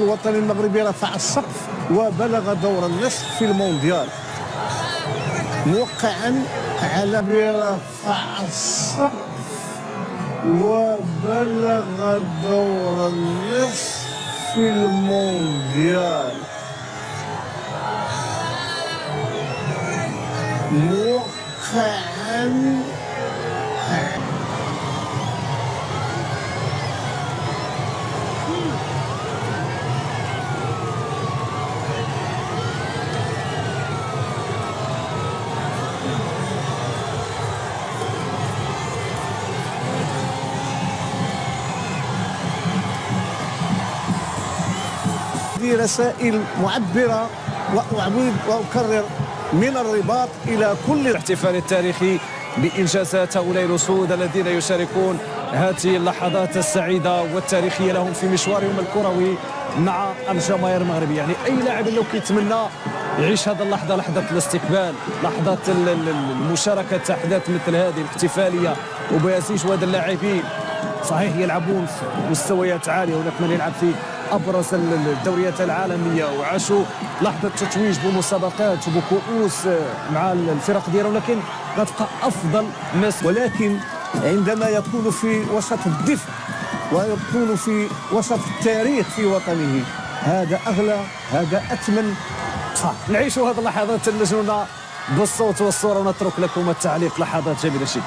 الوطني المغربي رفع السقف وبلغ دور النصف في المونديال. موقعا على رفع السقف وبلغ دور النصف في المونديال. موقعا رسائل معبرة وأعود وأكرر من الرباط إلى كل الاحتفال التاريخي بإنجازات هؤلاء الأسود الذين يشاركون هذه اللحظات السعيدة والتاريخية لهم في مشوارهم الكروي مع الجماهير المغربية. يعني أي لاعب لو كيتمنى يعيش هذه اللحظة، لحظة الاستقبال، لحظة المشاركة أحداث مثل هذه الاحتفالية وبهذه هاد اللاعبين صحيح يلعبون في مستويات عالية، هناك من يلعب في أبرز الدوريات العالمية وعاشوا لحظة تتويج بمسابقات وبكؤوس مع الفرق ديالهم، لكن غتبقى أفضل ناس. ولكن عندما يكون في وسط الدفء ويكون في وسط التاريخ في وطنه، هذا أغلى، هذا أثمن. صح، نعيشوا هذه اللحظات المجنونة بالصوت والصورة ونترك لكم التعليق. لحظات جميلة جدا.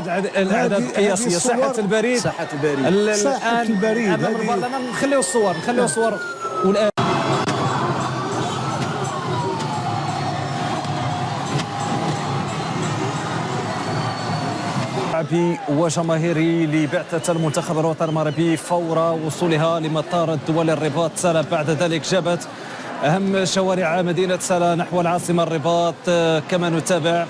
هذه الاعداد القياسيه. ساحه البريد، ساحه البريد الان امام البرلمان. نخليو الصور والان شعبي وجماهيري لبعثة المنتخب الوطني المغربي فور وصولها لمطار الدولي الرباط سلا. بعد ذلك جابت أهم شوارع مدينة سلا نحو العاصمة الرباط. كما نتابع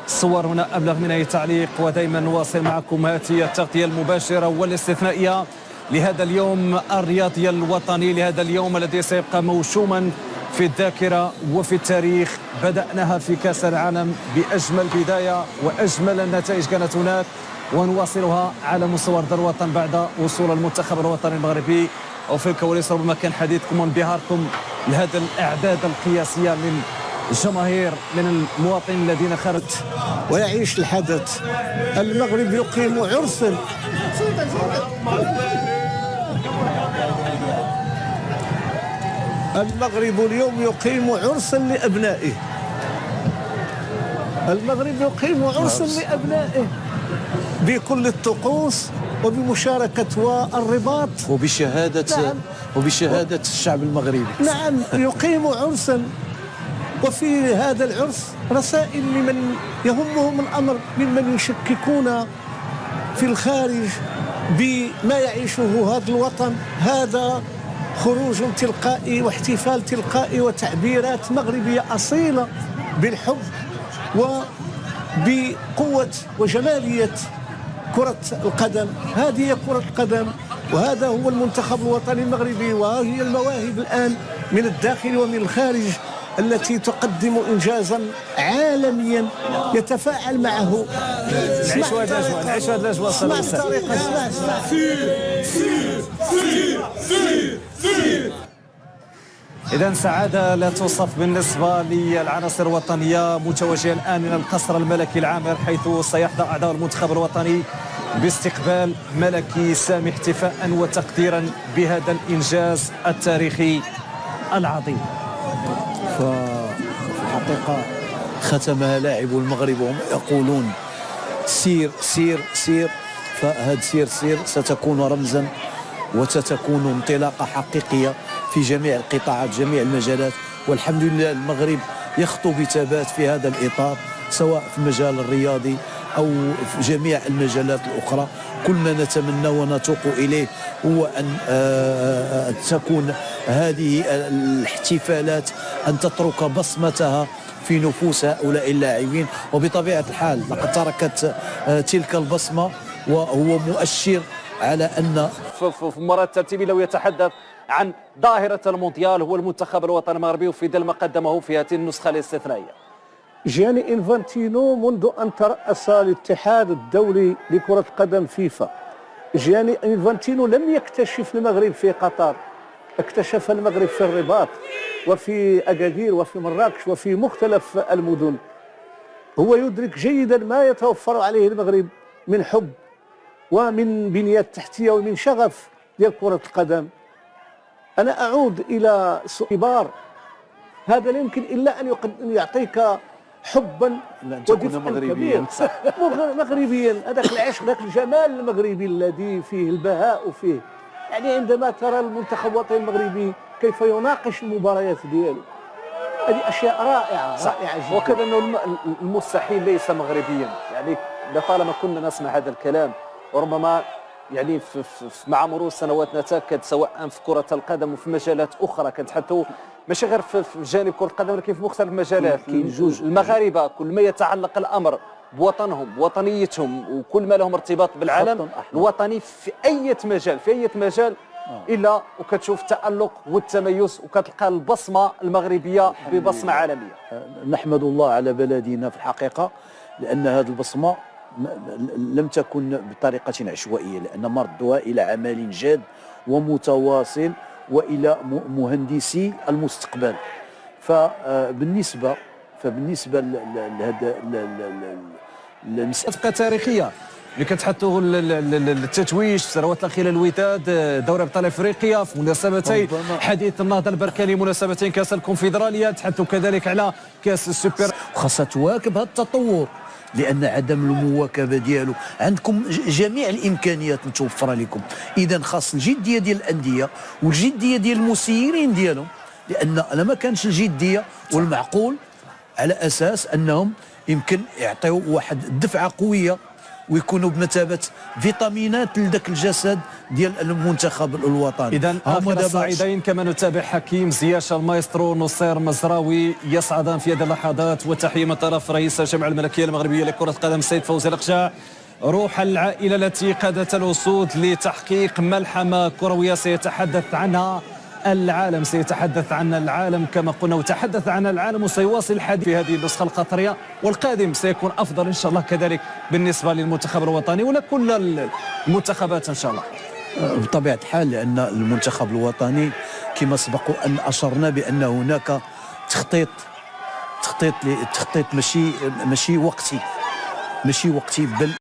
الصور هنا أبلغ من أي تعليق، ودائما نواصل معكم هذه التغطية المباشرة والاستثنائية لهذا اليوم الرياضي الوطني، لهذا اليوم الذي سيبقى موشوما في الذاكرة وفي التاريخ. بدأناها في كأس العالم بأجمل بداية وأجمل النتائج كانت هناك، ونواصلها على مستوى أرض الوطن بعد وصول المنتخب الوطني المغربي. وفي الكواليس ربما كان حديثكم وانبهاركم لهذا الأعداد القياسية من الجماهير، من المواطنين الذين خرجت ويعيش الحدث. المغرب يقيم عرسا، المغرب اليوم يقيم عرسا لأبنائه، المغرب يقيم عرسا لأبنائه بكل الطقوس وبمشاركة والرباط وبشهادة نعم. وبشهادة الشعب المغربي. نعم، يقيم عرسا، وفي هذا العرس رسائل لمن يهمهم الأمر، ممن يشككون في الخارج بما يعيشه هذا الوطن. هذا خروج تلقائي واحتفال تلقائي وتعبيرات مغربية أصيلة بالحب وبقوة وجمالية كرة القدم. هذه هي كرة القدم، وهذا هو المنتخب الوطني المغربي، وهي المواهب الآن من الداخل ومن الخارج التي تقدم إنجازا عالميا يتفاعل معه. نعيش هذه الأجواء. اسمع الطريقة، اسمع إذا سعادة لا توصف بالنسبة للعناصر الوطنية، متوجهة الآن من القصر الملكي العامر، حيث سيحظى أعضاء المنتخب الوطني باستقبال ملكي سامي احتفاء وتقديرا بهذا الإنجاز التاريخي العظيم. ففي الحقيقة ختمها لاعبو المغرب وهم يقولون سير سير سير، فهذا سير سير ستكون رمزا وستكون انطلاقة حقيقية في جميع القطاعات، جميع المجالات. والحمد لله المغرب يخطو بثبات في هذا الإطار، سواء في المجال الرياضي أو في جميع المجالات الأخرى. كل ما نتمنى ونتوق إليه هو أن تكون هذه الاحتفالات أن تترك بصمتها في نفوس هؤلاء اللاعبين، وبطبيعة الحال لقد تركت تلك البصمة، وهو مؤشر على أن في المباراة الترتيبي لو يتحدث عن ظاهرة المونديال هو المنتخب الوطني المغربي، وفي ظل ما قدمه في هذه النسخة الاستثنائية. جياني إنفانتينو منذ أن ترأس الاتحاد الدولي لكرة القدم فيفا، جياني إنفانتينو لم يكتشف المغرب في قطر، اكتشف المغرب في الرباط وفي أكادير وفي مراكش وفي مختلف المدن. هو يدرك جيدا ما يتوفر عليه المغرب من حب ومن بنيات تحتية ومن شغف ديال كرة القدم. أنا أعود إلى كبار، هذا لا يمكن إلا أن يعطيك حبا أن تكون مغربيا. مغربيا، هذاك العشق، ذاك الجمال المغربي الذي فيه البهاء وفيه، يعني عندما ترى المنتخب الوطني المغربي كيف يناقش المباريات ديالو، هذه أشياء رائعة رائعة جدا. وكذا أنه المستحيل ليس مغربيا، يعني لطالما كنا نسمع هذا الكلام، وربما يعني مع مرور السنوات نتأكد سواء في كرة القدم وفي مجالات أخرى كنتحدثوا ماشي غير في جانب كرة القدم ولكن في مختلف المجالات. المغاربة كل ما يتعلق الأمر بوطنهم بوطنيتهم وكل ما لهم ارتباط بالعالم الوطني في أي مجال إلا وكتشوف التألق والتميز وكتلقى البصمة المغربية ببصمة عالمية. نحمد الله على بلدنا في الحقيقة، لأن هذه البصمة لم تكن بطريقة عشوائية، لأن مردها إلى عمل جاد ومتواصل وإلى مهندسي المستقبل. فبالنسبة لهذا المسألة تاريخية اللي كتحطوا التتويج في السنوات الأخيرة، الوداد، دوري أبطال أفريقيا، في مناسبتين حديث النهضة البركاني، مناسبتين كأس الكونفدرالية، تحدثوا كذلك على كأس السوبر. خاصة تواكب هذا التطور، لأن عدم المواكبة ديالو عندكم جميع الإمكانيات متوفرة لكم. إذا خاص الجدية ديال الأندية والجدية ديال المسيرين ديالهم، لأن ما كانش الجدية والمعقول على أساس أنهم يمكن يعطيوا واحد الدفعة قوية ويكونوا بمثابه فيتامينات لذاك الجسد ديال المنتخب الوطني. اذا اخر الصعيدين كما نتابع حكيم زياش المايسترو نصير مزراوي يصعدان في هذه اللحظات، وتحيه من طرف رئيس الجامعه الملكيه المغربيه لكره القدم السيد فوزي القشاع. روح العائله التي قادت الاسود لتحقيق ملحمه كرويه سيتحدث عنها العالم، سيتحدث عن العالم كما قلنا، وتحدث عن العالم وسيواصل الحديث في هذه النسخة القطرية، والقادم سيكون أفضل إن شاء الله كذلك بالنسبة للمنتخب الوطني ولا كل المنتخبات إن شاء الله. بطبيعة الحال لأن المنتخب الوطني كما سبق أن أشرنا بأن هناك تخطيط ماشي وقتي بل